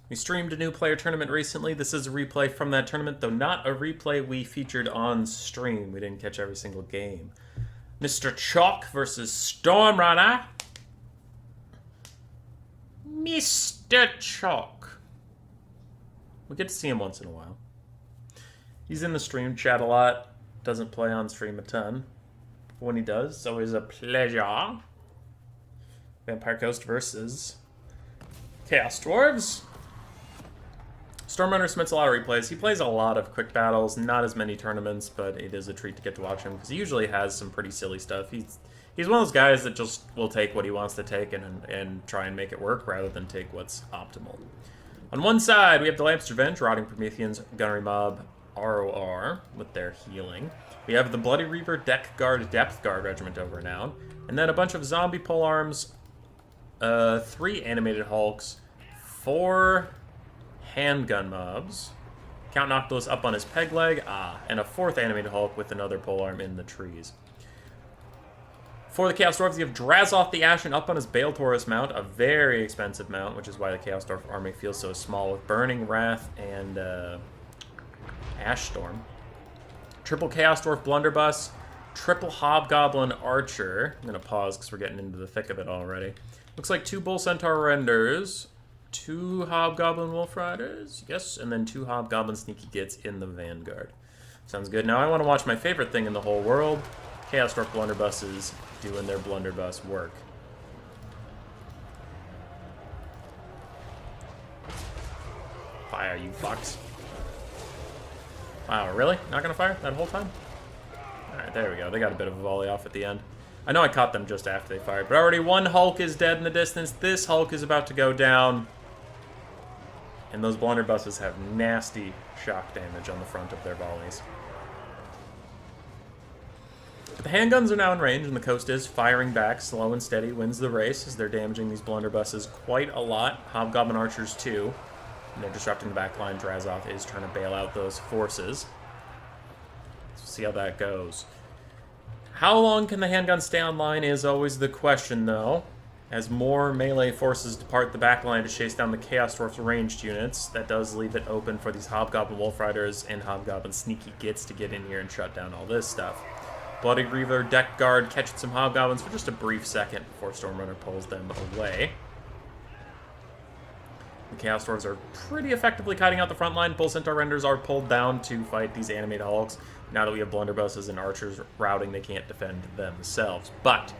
We streamed a new player tournament recently. This is a replay from that tournament, though not a replay we featured on stream. We didn't catch every single game. Mr. Chalk versus Stormrunner. Mr. Chalk. We get to see him once in a while. He's in the stream chat a lot. Doesn't play on stream a ton. But when he does, it's always a pleasure. Vampire Coast versus Chaos Dwarves. Stormrunner submits a lot of replays. He plays a lot of quick battles, not as many tournaments, but it is a treat to get to watch him because he usually has some pretty silly stuff. He's one of those guys that just will take what he wants to take and try and make it work rather than take what's optimal. On one side, we have the Lamps Revenge, Rotting Prometheans, Gunnery Mob, ROR with their healing. We have the Bloody Reaver, Deck Guard, Depth Guard Regiment over renown. And then a bunch of zombie polearms, 3 animated hulks, 4 handgun mobs, Count Noctilus up on his peg leg, and a 4th animated hulk with another polearm in the trees. For the Chaos Dwarves, you have Drazoth the Ashen up on his Bale Taurus mount, a very expensive mount, which is why the Chaos Dwarf army feels so small, with Burning Wrath and Ash Storm. Triple Chaos Dwarf Blunderbuss, triple Hobgoblin Archer. I'm going to pause because we're getting into the thick of it already. Looks like 2 Bull Centaur Renders, 2 Hobgoblin Wolf Riders, yes, and then 2 Hobgoblin Sneaky Gits in the Vanguard. Sounds good. Now I want to watch my favorite thing in the whole world, Chaos Dwarf Blunderbusses doing their blunderbuss work. Fire, you fucks. Wow, really? Not gonna fire that whole time? Alright, there we go. They got a bit of a volley off at the end. I know I caught them just after they fired, but already one Hulk is dead in the distance. This Hulk is about to go down. And those blunderbusses have nasty shock damage on the front of their volleys. But the handguns are now in range, and the Coast is firing back, slow and steady, wins the race as they're damaging these blunderbusses quite a lot. Hobgoblin Archers too. And they're disrupting the backline. Drazoth is trying to bail out those forces. Let's see how that goes. How long can the handguns stay online is always the question, though. As more melee forces depart the backline to chase down the Chaos Dwarf's ranged units, that does leave it open for these Hobgoblin Wolf Riders and Hobgoblin Sneaky Gits to get in here and shut down all this stuff. Bloody Reaver, Deck Guard, catching some Hobgoblins for just a brief second before Stormrunner pulls them away. The Chaos Dwarves are pretty effectively kiting out the front line. Bull Centaur Renders are pulled down to fight these animated hulks. Now that we have blunderbusses and archers routing, they can't defend themselves. But,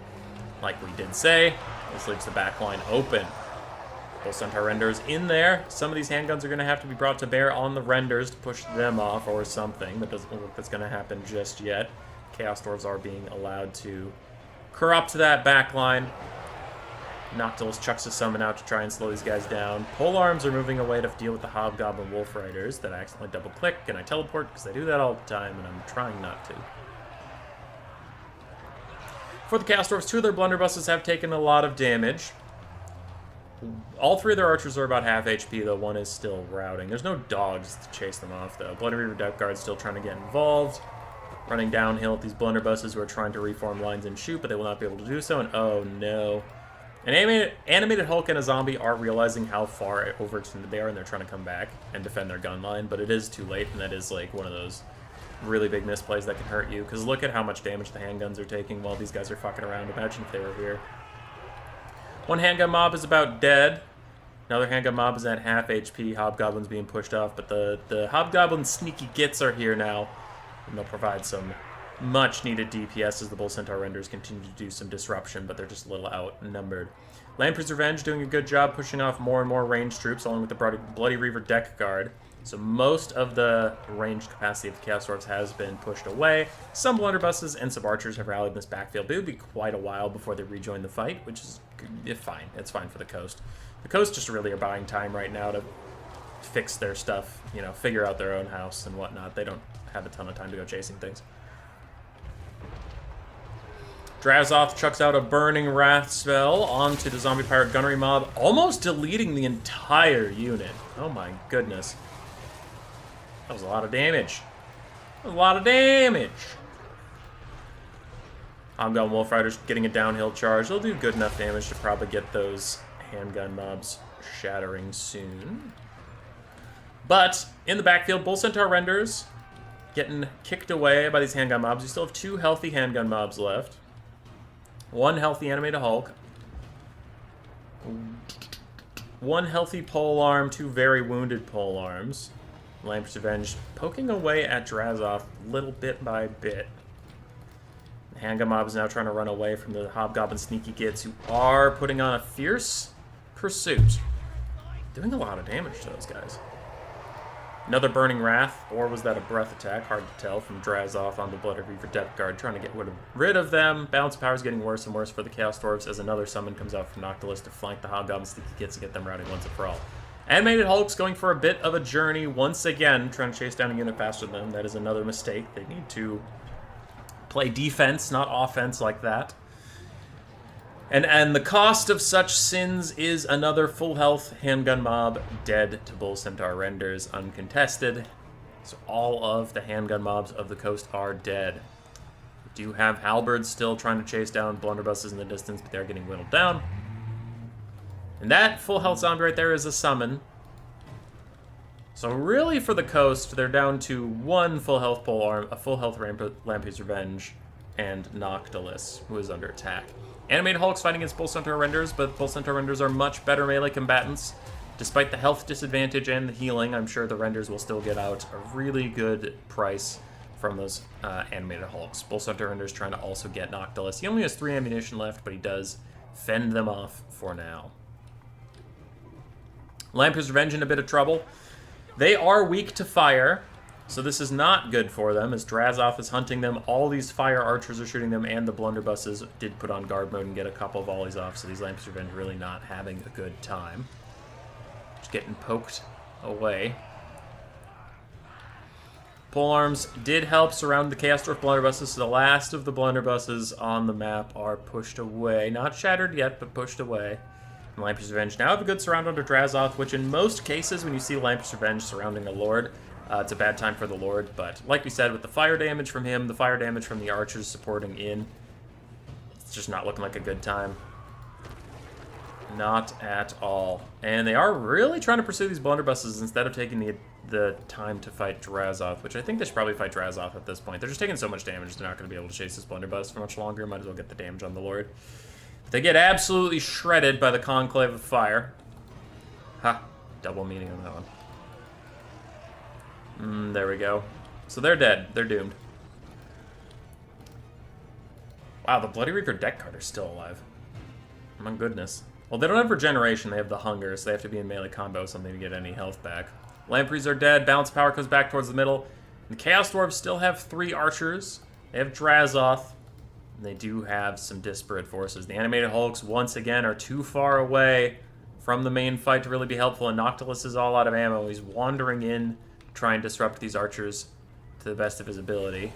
like we did say, this leaves the back line open. Bull Centaur Renders in there. Some of these handguns are going to have to be brought to bear on the Renders to push them off or something. That doesn't look like that's going to happen just yet. Chaos Dwarves are being allowed to corrupt that back line. Noctilus chucks a summon out to try and slow these guys down. Polearms are moving away to deal with the Hobgoblin Wolf Riders that I accidentally double-click and I teleport because I do that all the time and I'm trying not to. For the Chaos Dwarfs, 2 of their blunderbusses have taken a lot of damage. All 3 of their archers are about half HP, though one is still routing. There's no dogs to chase them off, though. Bloody Reaver Death Guard's still trying to get involved. Running downhill at these blunderbusses who are trying to reform lines and shoot, but they will not be able to do so, and oh no. An animated Hulk and a zombie are realizing how far overextended they are, and they're trying to come back and defend their gun line, but it is too late, and that is like one of those really big misplays that can hurt you, because look at how much damage the handguns are taking while these guys are fucking around. Imagine if they were here. One handgun mob is about dead. Another handgun mob is at half HP. Hobgoblins being pushed off, but the Hobgoblin Sneaky Gits are here now, and they'll provide some much-needed DPS as the Bull Centaur Renders continue to do some disruption, but they're just a little outnumbered. Lamprey's Revenge doing a good job pushing off more and more ranged troops, along with the Bloody Reaver Deck Guard. So most of the ranged capacity of the Chaos Dwarfs has been pushed away. Some blunderbusses and some archers have rallied in this backfield. But it would be quite a while before they rejoin the fight, which is fine. It's fine for the Coast. The Coast just really are buying time right now to fix their stuff, you know, figure out their own house and whatnot. They don't have a ton of time to go chasing things. Drazoth chucks out a Burning Wrath spell onto the Zombie Pirate Gunnery Mob, almost deleting the entire unit. Oh my goodness. That was a lot of damage. That was a lot of damage. Hobgoblin Wolf Riders getting a downhill charge. They'll do good enough damage to probably get those handgun mobs shattering soon. But in the backfield, Bull Centaur renders getting kicked away by these handgun mobs. You still have 2 healthy handgun mobs left. 1 healthy animated Hulk. 1 healthy polearm, 2 very wounded polearms. Lamprey's Revenge poking away at Drazov little bit by bit. The handgun mob is now trying to run away from the Hobgoblin Sneaky Kids, who are putting on a fierce pursuit. Doing a lot of damage to those guys. Another Burning Wrath, or was that a breath attack? Hard to tell from Drazov on the Blood Reaver Depth Guard, trying to get rid of them. Balance power is getting worse and worse for the Chaos Dwarves as another summon comes out from Noctilus to flank the Hobgoblin Sneaky Kids and get them routing once and for all. Animated Hulk's going for a bit of a journey once again, trying to chase down a unit faster than them. That is another mistake. They need to play defense, not offense like that. And the cost of such sins is another full health handgun mob dead to Bull Centaur renders uncontested. So all of the handgun mobs of the coast are dead. We do have halberds still trying to chase down blunderbusses in the distance, but they're getting whittled down. And that full health zombie right there is a summon. So really for the coast, they're down to 1 full health polearm, a full health Lamprey's Revenge, and Noctilus, who is under attack. Animated Hulk's fighting against Bull Centaur renders, but Bull Centaur renders are much better melee combatants. Despite the health disadvantage and the healing, I'm sure the renders will still get out a really good price from those animated Hulks. Bull Centaur renders trying to also get Noctilus. He only has 3 ammunition left, but he does fend them off for now. Lamprey's Revenge in a bit of trouble. They are weak to fire, so this is not good for them, as Drazov is hunting them. All these fire archers are shooting them, and the blunderbusses did put on guard mode and get a couple of volleys off, so these Lamprey's Revenge really not having a good time. Just getting poked away. Polearms did help surround the Chaos Dwarf blunderbusses, so the last of the blunderbusses on the map are pushed away. Not shattered yet, but pushed away. And Lamprey's Revenge now have a good surround under Drazov, which in most cases, when you see Lamprey's Revenge surrounding a Lord, it's a bad time for the Lord, but like we said, with the fire damage from him, the fire damage from the archers supporting in, it's just not looking like a good time. Not at all. And they are really trying to pursue these blunderbusses instead of taking the time to fight Drazov, which I think they should probably fight Drazov at this point. They're just taking so much damage, they're not going to be able to chase this blunderbuss for much longer. Might as well get the damage on the Lord. But they get absolutely shredded by the Conclave of Fire. Ha, double meaning on that one. There we go. So they're dead. They're doomed. Wow, the Bloody Reaper deck card are still alive. My goodness. Well, they don't have regeneration. They have the hunger, so they have to be in melee combo or something to get any health back. Lampreys are dead. Balance power comes back towards the middle. The Chaos Dwarves still have 3 archers. They have Drazoth. And they do have some disparate forces. The animated Hulks, once again, are too far away from the main fight to really be helpful, and Noctilus is all out of ammo. He's wandering in, try and disrupt these archers to the best of his ability.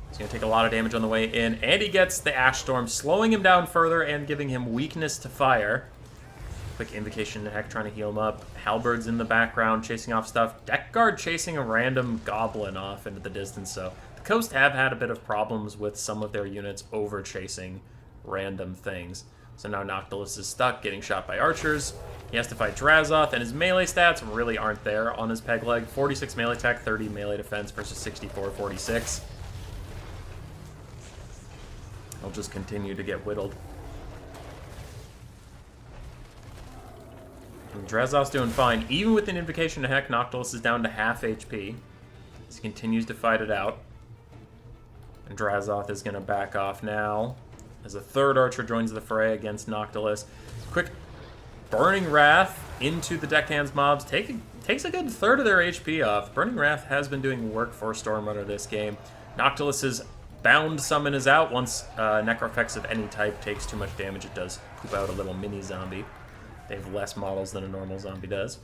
He's going to take a lot of damage on the way in, and he gets the Ash Storm, slowing him down further and giving him weakness to fire. Quick Invocation to Heck trying to heal him up. Halberds in the background chasing off stuff. Deck Guard chasing a random goblin off into the distance, so the Coast have had a bit of problems with some of their units over chasing random things. So now Noctilus is stuck, getting shot by archers. He has to fight Drazoth, and his melee stats really aren't there on his peg leg. 46 melee attack, 30 melee defense versus 64, 46. He'll just continue to get whittled. And Drazoth's doing fine. Even with an Invocation to Heck, Noctilus is down to half HP. He continues to fight it out. And Drazoth is going to back off now, as a 3rd archer joins the fray against Noctilus. Quick Burning Wrath into the Deckhands mobs. Takes a good 1/3 of their HP off. Burning Wrath has been doing work for Stormrunner this game. Noctilus's Bound Summon is out. Once Necrophects of any type takes too much damage, it does poop out a little mini zombie. They have less models than a normal zombie does.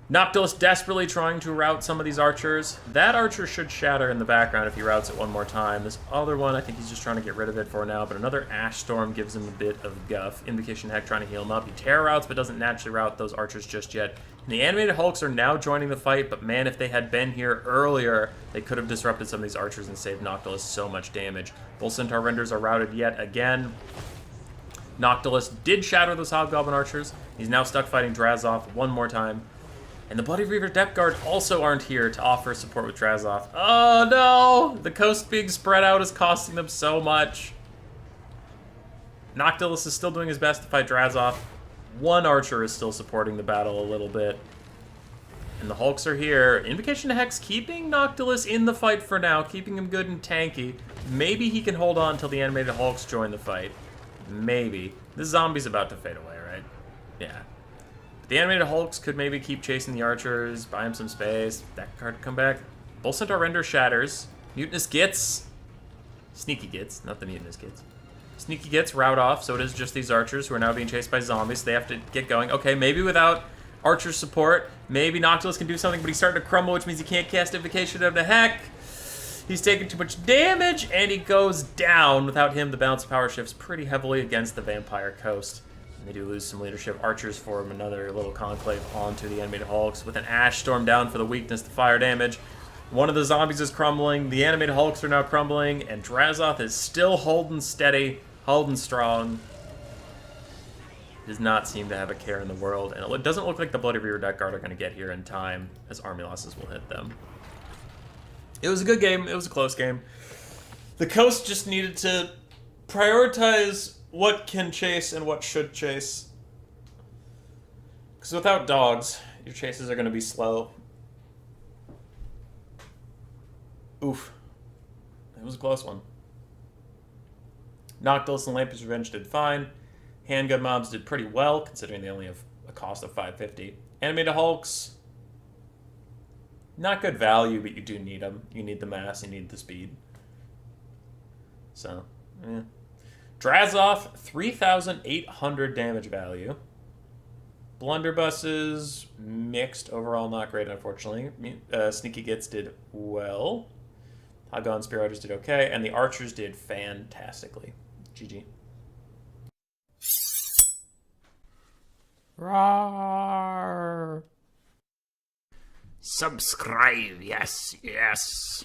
Noctilus desperately trying to rout some of these archers. That archer should shatter in the background if he routes it one more time. This other one, I think he's just trying to get rid of it for now, but another Ash Storm gives him a bit of guff. Invocation Heck trying to heal him up. He terror routes, but doesn't naturally rout those archers just yet. And the animated Hulks are now joining the fight, but man, if they had been here earlier, they could have disrupted some of these archers and saved Noctilus so much damage. Bull Centaur renders are routed yet again. Noctilus did shatter those Hobgoblin archers. He's now stuck fighting Drazov one more time. And the Bloody Reaver Depth Guard also aren't here to offer support with Drazov. Oh no! The coast being spread out is costing them so much. Noctilus is still doing his best to fight Drazov. One archer is still supporting the battle a little bit. And the Hulks are here. Invocation to Hex keeping Noctilus in the fight for now, keeping him good and tanky. Maybe he can hold on until the animated Hulks join the fight. Maybe. This zombie's about to fade away, right? Yeah. The animated Hulks could maybe keep chasing the archers, buy him some space. That card come back. Bull Centaur Render shatters. Mutinous Gits. Sneaky Gits, not the Mutinous Gits. Sneaky Gits route off, so it is just these archers who are now being chased by zombies. They have to get going. Okay, maybe without archer support, maybe Noctilus can do something, but he's starting to crumble, which means he can't cast Invocation of the Heck. He's taking too much damage, and he goes down. Without him, the balance of power shifts pretty heavily against the Vampire Coast. And they do lose some leadership. Archers form another little conclave onto the animated Hulks with an Ash Storm down for the weakness to fire damage. One of the zombies is crumbling, the animated Hulks are now crumbling, and Drazov is still holding steady, holding strong. Does not seem to have a care in the world, and it doesn't look like the Bloody Reaver Depth Guard are going to get here in time, as army losses will hit them. It was a good game, it was a close game. The Coast just needed to prioritize what can chase and what should chase. Because without dogs, your chases are going to be slow. Oof. It was a close one. Noctilus and Lampius Revenge did fine. Handgun mobs did pretty well, considering they only have a cost of 550. Animated Hulks, not good value, but you do need them. You need the mass, you need the speed. So, yeah. Drazov, 3,800 damage value. Blunderbusses, mixed. Overall, not great, unfortunately. Sneaky Gits did well. Hagon Spear Riders did okay. And the Archers did fantastically. GG. Roar! Subscribe, yes, yes.